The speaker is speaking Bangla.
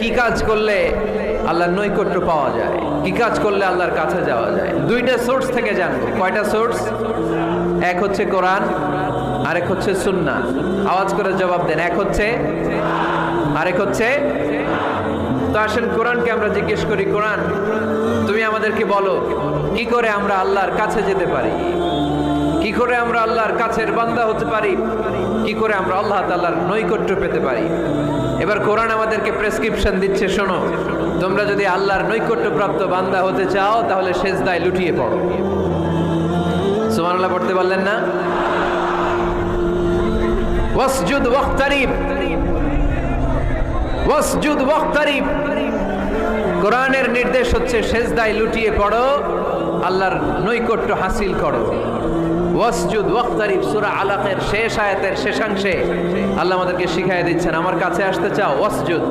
কি কাজ করলে আল্লাহর নৈকট্য পাওয়া যায়, কি কাজ করলে আল্লাহর কাছে যাওয়া যায়। দুইটা সোর্স থেকে জানবো। কয়টা সোর্স? এক হচ্ছে কোরআন, আরেক হচ্ছে সুন্নাহ। আওয়াজ করে জবাব দেন। এক হচ্ছে, আরেক হচ্ছে। তো আসেন কোরআনকে আমরা জিজ্ঞেস করি, কোরআন তুমি আমাদেরকে বলো কি করে আমরা আল্লাহর কাছে যেতে পারি, কি করে আমরা আল্লাহর কাছের বান্দা হতে পারি, কি করে আমরা আল্লাহ তাআলার নৈকট্য পেতে পারি। এবার কোরআন আমাদেরকে প্রেসক্রিপশন দিচ্ছে, শোনো, তোমরা যদি আল্লাহর নৈকট্য প্রাপ্ত বান্দা হতে চাও তাহলে সেজদায় লুটিয়ে পড়ো। সুবহানাল্লাহ পড়তে পারলেন না? ওয়াসজুদ ওয়াক্তারিব, ওয়াসজুদ ওয়াক্তারিব। কোরআনের নির্দেশ হচ্ছে সেজদায় লুটিয়ে পড়ো, আল্লাহর নৈকট্য হাসিল করো। ওয়াসজুদ ওয়াক্তারিব সূরা আলাকের শেষ আয়াতের শেষাংশে আল্লাহ আমাদেরকে শিখাইয়ে দিচ্ছেন, আমার কাছে আসতে চাও, ওয়াসজুদ।